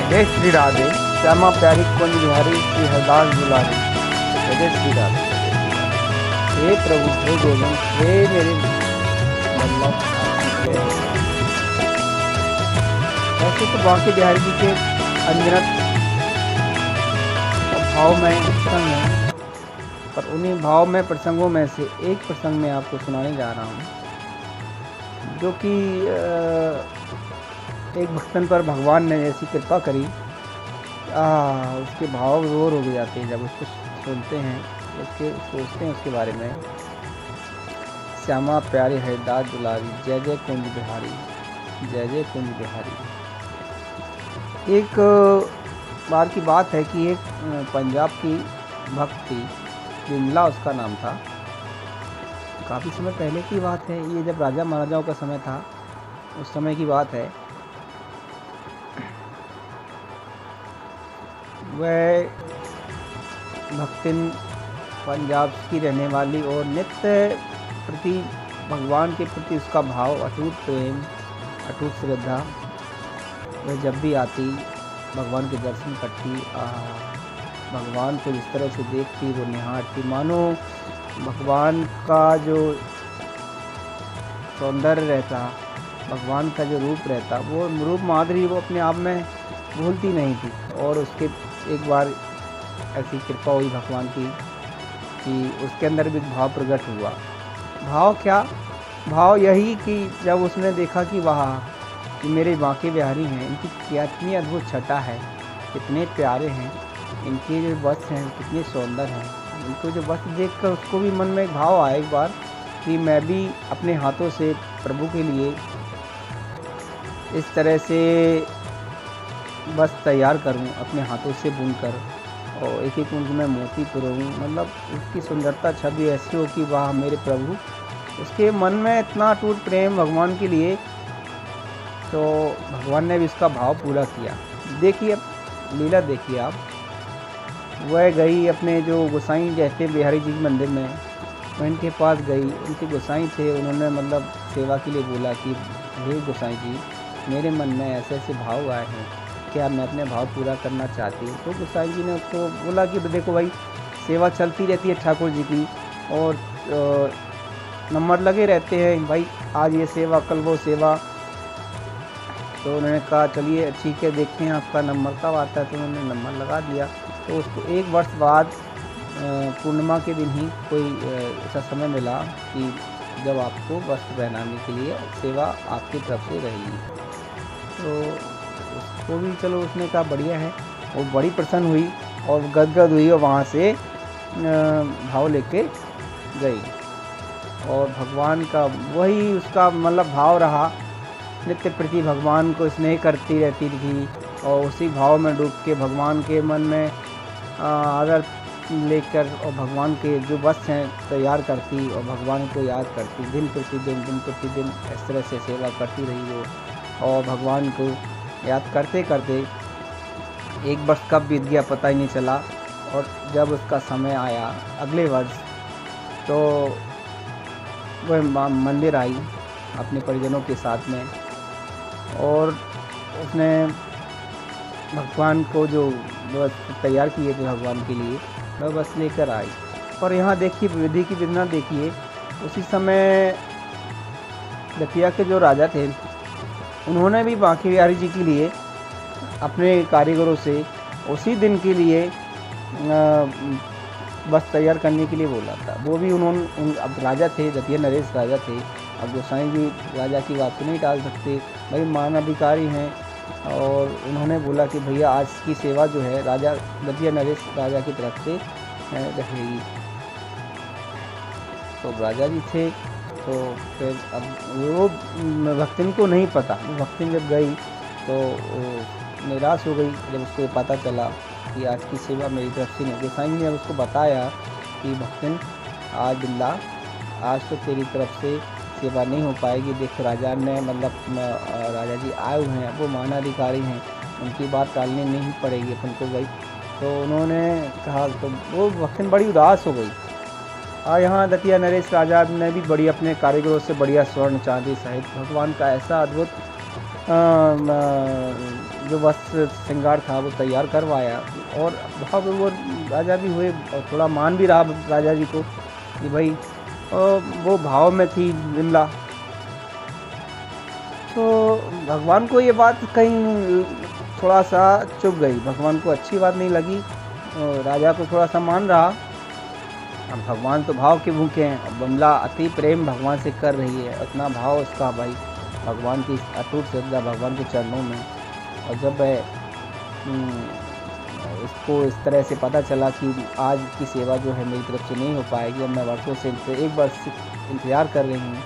जय श्री राधे, श्यामा प्यारी कुंज बिहारी श्री हरदास दुलारी। जय श्री राधे, हे प्रभु, हे गोविंद, हे मेरे वल्लभ। ऐसे तो बांके बिहारी जी के अनगिनत भाव में प्रसंग हैं, पर उन्हीं भाव में प्रसंगों में से एक प्रसंग में आपको सुनाने जा रहा हूँ, जो कि एक भक्तन पर भगवान ने ऐसी कृपा करी, उसके भाव रोर हो जाते हैं जब उसको सुनते हैं, उसके सोचते हैं उसके बारे में। श्यामा प्यारे हरदास दुलारी, जय जय कुंज बिहारी, जय जय कुंज बिहारी। एक बार की बात है कि एक पंजाब की भक्त थी, विमला उसका नाम था। काफ़ी समय पहले की बात है, ये जब राजा महाराजाओं का समय था, उस समय की बात है। वह भक्तिन पंजाब की रहने वाली और नित्य प्रति भगवान के प्रति उसका भाव, अटूट प्रेम, अटूट श्रद्धा। वह जब भी आती भगवान के दर्शन करती, भगवान को जिस तरह से देखती, वो निहारती, मानो भगवान का जो सौंदर्य रहता, भगवान का जो रूप रहता, वो रूप माधुरी वो अपने आप में भूलती नहीं थी। और उसके एक बार ऐसी कृपा हुई भगवान की कि उसके अंदर भी भाव प्रकट हुआ। भाव क्या? भाव यही कि जब उसने देखा कि वाह, कि मेरे बांके बिहारी हैं, इनकी क्या इतनी अद्भुत छटा है, कितने प्यारे हैं, इनके जो वस्त्र हैं कितने सुंदर हैं। इनको जो वस्त्र देखकर उसको भी मन में एक भाव आया एक बार कि मैं भी अपने हाथों से प्रभु के लिए इस तरह से बस तैयार करूं, अपने हाथों से बुनकर, और एक एक उनमें मोती पुरऊं। मतलब उसकी सुंदरता छवि ऐसी हो कि वाह मेरे प्रभु। उसके मन में इतना अटूट प्रेम भगवान के लिए, तो भगवान ने भी उसका भाव पूरा किया। देखिए लीला, देखिए आप। वह गई अपने जो गोसाई रहते बिहारी जी के मंदिर में, वह इनके पास गई। उनके गोसाई थे, उन्होंने मतलब सेवा के लिए बोला कि हे गोसाई जी, मेरे मन में ऐसे ऐसे भाव आए हैं, क्या मैं अपने भाव पूरा करना चाहती हूँ। तो गोसाई जी ने उसको बोला कि देखो भाई, सेवा चलती रहती है ठाकुर जी की, और नंबर लगे रहते हैं भाई, आज ये सेवा कल वो सेवा। तो उन्होंने कहा चलिए ठीक है, देखते हैं आपका नंबर कब आता है। तो उन्होंने नंबर लगा दिया। तो उसको 1 वर्ष बाद पूर्णिमा के दिन ही कोई ऐसा समय मिला कि जब आपको वस्त्र पहनाने के लिए सेवा आपकी तरफ से रहेगी। तो उसको भी चलो, उसने कहा बढ़िया है। वो बड़ी प्रसन्न हुई और गदगद हुई, और वहाँ से भाव लेके गई। और भगवान का वही उसका मतलब भाव रहा, नित्य प्रति भगवान को स्नेह करती रहती थी, और उसी भाव में डूब के भगवान के मन में आदर लेकर, और भगवान के जो वस्त्र हैं तैयार करती, और भगवान को याद करती, दिन प्रतिदिन इस तरह से सेवा करती रही वो। और भगवान को याद करते करते 1 वर्ष कब बीत गया पता ही नहीं चला। और जब उसका समय आया अगले वर्ष, तो वह मंदिर आई अपने परिजनों के साथ में, और उसने भगवान को जो तैयार किए थे भगवान के लिए, वह बस लेकर आई। पर यहाँ देखिए विधि की विधना देखिए, उसी समय दतिया के जो राजा थे, उन्होंने भी बांके बिहारी जी के लिए अपने कारीगरों से उसी दिन के लिए बस तैयार करने के लिए बोला था। वो भी अब राजा थे, दतिया नरेश राजा थे। अब गोसाई जी राजा की बात तो नहीं टाल सकते, भाई मानाधिकारी हैं। और उन्होंने बोला कि भैया आज की सेवा जो है राजा दतिया नरेश राजा की तरफ से रहेगी। तो राजा जी थे, तो फिर अब वो भक्तिन को नहीं पता। भक्तिन जब गई तो निराश हो गई जब उसको पता चला कि आज की सेवा मेरी तरफ से नहीं। गोसाई ने उसको बताया कि भक्तिन, आज बिल्ला, आज तो तेरी तरफ से सेवा नहीं हो पाएगी। देख राजा ने मतलब राजा जी आए हुए हैं, वो मानाधिकारी हैं, उनकी बात टालनी नहीं पड़ेगी अपन को भाई। तो उन्होंने कहा, तो वो भक्तिन बड़ी उदास हो गई। यहाँ दतिया नरेश राजा ने भी बड़ी अपने कारीगरों से बढ़िया स्वर्ण चांदी सहित भगवान का ऐसा अद्भुत जो वस्त्र श्रृंगार था वो तैयार करवाया, और वहाँ पे वो राजा भी हुए और थोड़ा मान भी रहा राजा जी को कि भाई वो भाव में थी विमला। तो भगवान को ये बात कहीं थोड़ा सा चुभ गई, भगवान को अच्छी बात नहीं लगी। राजा को थोड़ा सा मान रहा, अब भगवान तो भाव के भूखे हैं, अब विमला अति प्रेम भगवान से कर रही है, इतना भाव उसका भाई भगवान की अटूट श्रद्धा भगवान के चरणों में। और जब इसको इस तरह से पता चला कि आज की सेवा जो है मेरी तरफ से नहीं हो पाएगी और मैं वर्षों से एक वर्ष इंतज़ार कर रही हूँ,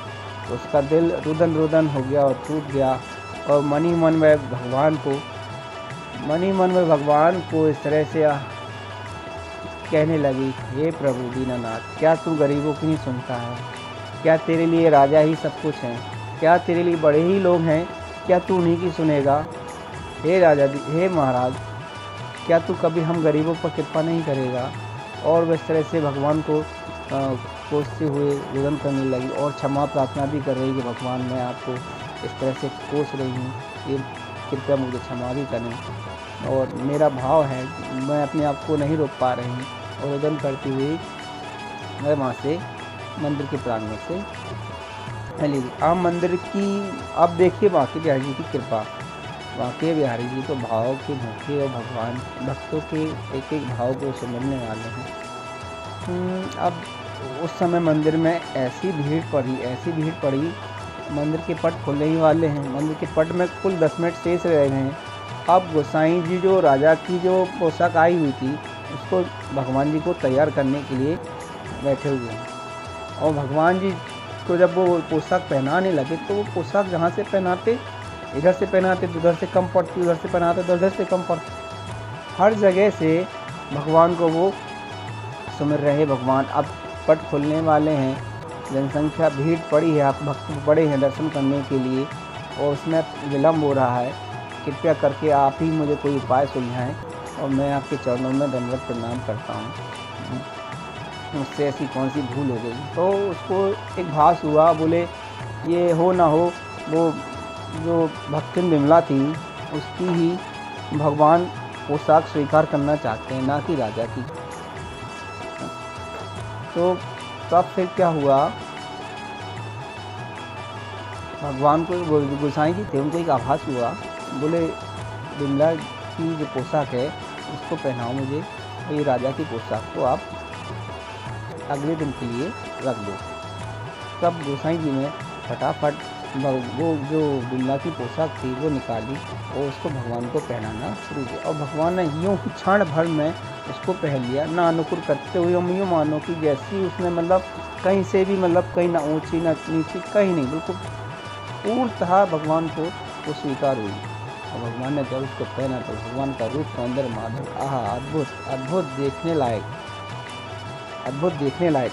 तो उसका दिल रुदन रुदन हो गया और टूट गया। और मन ही मन में भगवान को इस तरह से कहने लगी, हे प्रभु दीनानाथ, क्या तू गरीबों की नहीं सुनता है? क्या तेरे लिए राजा ही सब कुछ हैं? क्या तेरे लिए बड़े ही लोग हैं? क्या तू उन्हीं की सुनेगा? हे राजा, हे महाराज, क्या तू कभी हम गरीबों पर कृपा नहीं करेगा? और वह इस तरह से भगवान को कोसते हुए रुदन करने लगी और क्षमा प्रार्थना भी कर रही कि भगवान मैं आपको इस तरह से कोस रही हूँ, ये कृपया मुझे क्षमा भी करें। और मेरा भाव है, मैं अपने आप को नहीं रोक पा रही हूँ। और रुदन करती हुई मैं वहाँ से मंदिर के प्रांगण से चली गई। आप मंदिर की अब देखिए बांके बिहारी जी की कृपा। बांके बिहारी जी तो भाव के भूखे और भगवान भक्तों के एक एक भाव को समझने वाले हैं। अब उस समय मंदिर में ऐसी भीड़ पड़ी, मंदिर के पट खुलने ही वाले हैं। मंदिर के पट में कुल 10 मिनट शेष रह गए हैं। अब गोसाई जी जो राजा की जो पोशाक आई हुई थी उसको भगवान जी को तैयार करने के लिए बैठे हुए हैं। और भगवान जी को जब वो पोशाक पहनाने लगे तो वो पोशाक जहाँ से पहनाते, इधर से पहनाते तो उधर से कम पड़ती, उधर से पहनाते तो उधर से कम पड़ती। हर जगह से भगवान को वो सुमिर रहे भगवान। अब पट खुलने वाले हैं, जनसंख्या भीड़ पड़ी है, आप भक्त बड़े हैं दर्शन करने के लिए और उसमें विलम्ब हो रहा है। कृपया करके आप ही मुझे कोई उपाय सुझाएं और मैं आपके चरणों में दंडवत प्रणाम करता हूँ। मुझसे ऐसी कौन सी भूल हो गई? तो उसको एक भास हुआ, बोले ये हो ना हो वो जो भक्तिन विमला थी उसकी ही भगवान पोशाक स्वीकार करना चाहते हैं, ना कि राजा की। तो तब फिर क्या हुआ, भगवान को गोसाई जी थे उनको एक आभास हुआ, बोले विमला की जो पोशाक है उसको पहनाओ मुझे, और ये राजा की पोशाक को आप अगले दिन के लिए रख दो। तब गोसाई जी ने फटाफट वो जो विमला की पोशाक थी वो निकाली और उसको भगवान को पहनाना शुरू किया। और भगवान ने यूँ ही क्षण भर में उसको पहन लिया, ना अनुकूल करते हुए। हम यूँ मानो कि जैसी उसने मतलब कहीं से भी मतलब कहीं ना ऊंची ना नीची कहीं नहीं, बिल्कुल पूर्णतः भगवान को वो स्वीकार हुई। और भगवान ने जब उसको पहना तो भगवान का रूप सौंदर्य माधुर, आहा अद्भुत अद्भुत देखने लायक।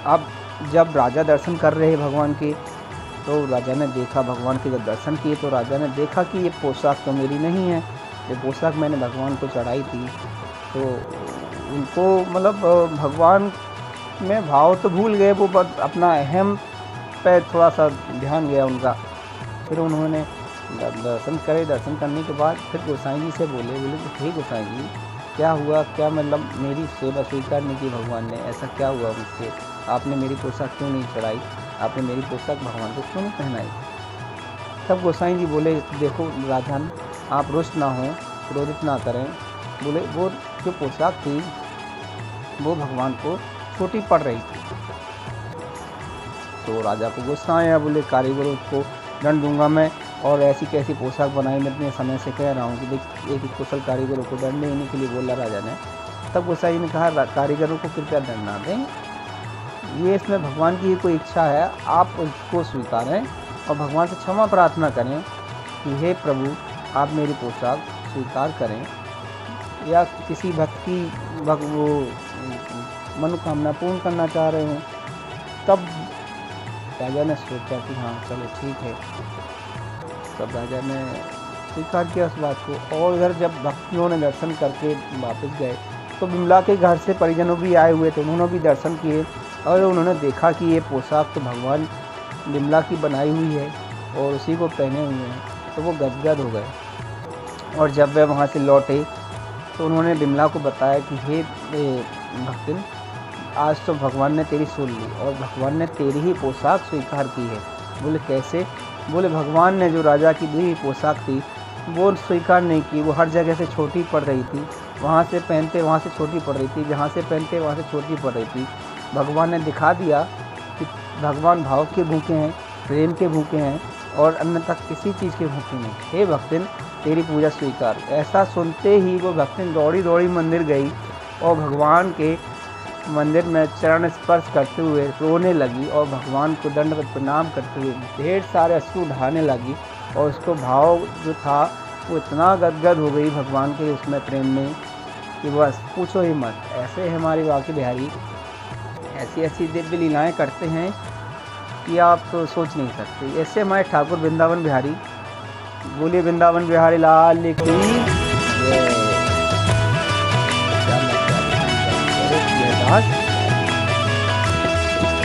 अब जब राजा दर्शन कर रहे भगवान के, तो राजा ने देखा, भगवान के जब दर्शन किए तो राजा ने देखा कि ये पोशाक तो मेरी नहीं है, ये पोशाक मैंने भगवान को चढ़ाई थी। तो उनको मतलब भगवान में भाव तो भूल गए, वो अपना अहम पे थोड़ा सा ध्यान गया उनका। फिर उन्होंने दर्शन करे, दर्शन करने के बाद फिर गोसाई जी से बोले कि हे गोसाई जी, क्या हुआ, क्या मतलब मेरी सेवा स्वीकार नहीं की भगवान ने, ऐसा क्या हुआ मुझसे? आपने मेरी पोशाक क्यों नहीं चढ़ाई, आपने मेरी पोशाक भगवान को क्यों नहीं पहनाई? तब गोसाई जी बोले, देखो राजन, आप रुष्ट ना हों, क्रोधित ना करें। बोले वो जो पोशाक थी वो भगवान को छोटी पड़ रही थी। तो राजा को गुस्सा आया, बोले कारीगरों को दंड दूंगा मैं, और ऐसी कैसी पोशाक बनाई, मैं इतने समय से कह रहा हूँ कि देख एक कुशल कारीगरों को दंड देने के लिए बोला राजा ने। तब गोसाई ने कहा, कारीगरों को कृपया दंड ना दें, ये इसमें भगवान की कोई इच्छा है, आप उसको स्वीकारें और भगवान से क्षमा प्रार्थना करें कि हे प्रभु आप मेरी पोशाक स्वीकार करें, या किसी भक्त की वो मनोकामना पूर्ण करना चाह रहे हों। तब राजा ने सोचा कि हाँ चलो ठीक है। तब राजा ने स्वीकार किया उस बात को। और इधर जब भक्तियों ने दर्शन करके वापस गए तो विमला के घर से परिजनों भी आए हुए थे, उन्होंने भी दर्शन किए और उन्होंने देखा कि ये पोशाक तो भगवान विमला की बनाई हुई है और उसी को पहने हुए हैं, तो वो गदगद हो गए। और जब वे वहाँ से लौटे तो उन्होंने बिमला को बताया कि हे भक्तिन, आज तो भगवान ने तेरी सुन ली और भगवान ने तेरी ही पोशाक स्वीकार की है। बोले कैसे? बोले भगवान ने जो राजा की दी हुई पोशाक थी वो स्वीकार नहीं की, वो हर जगह से छोटी पड़ रही थी, वहाँ से पहनते वहाँ से छोटी पड़ रही थी, जहाँ से पहनते वहाँ से छोटी पड़ रही थी। भगवान ने दिखा दिया कि भगवान भाव के भूखे हैं, प्रेम के भूखे हैं और अन्यथा किसी चीज़ के भूखे नहीं। हे भक्तिन, तेरी पूजा स्वीकार। ऐसा सुनते ही वो भक्तिन दौड़ी दौड़ी मंदिर गई और भगवान के मंदिर में चरण स्पर्श करते हुए रोने लगी और भगवान को दंडवत प्रणाम करते हुए ढेर सारे अश्रु ढाने लगी। और उसको भाव जो था वो इतना गदगद हो गई भगवान के उसमें प्रेम में कि बस पूछो ही मत। ऐसे हमारे बांके बिहारी ऐसी ऐसी दिव्य लीलाएं करते हैं कि आप तो सोच नहीं सकते। ऐसे हमारे ठाकुर वृंदावन बिहारी। बोलिए वृंदावन बिहारी लाल की जय।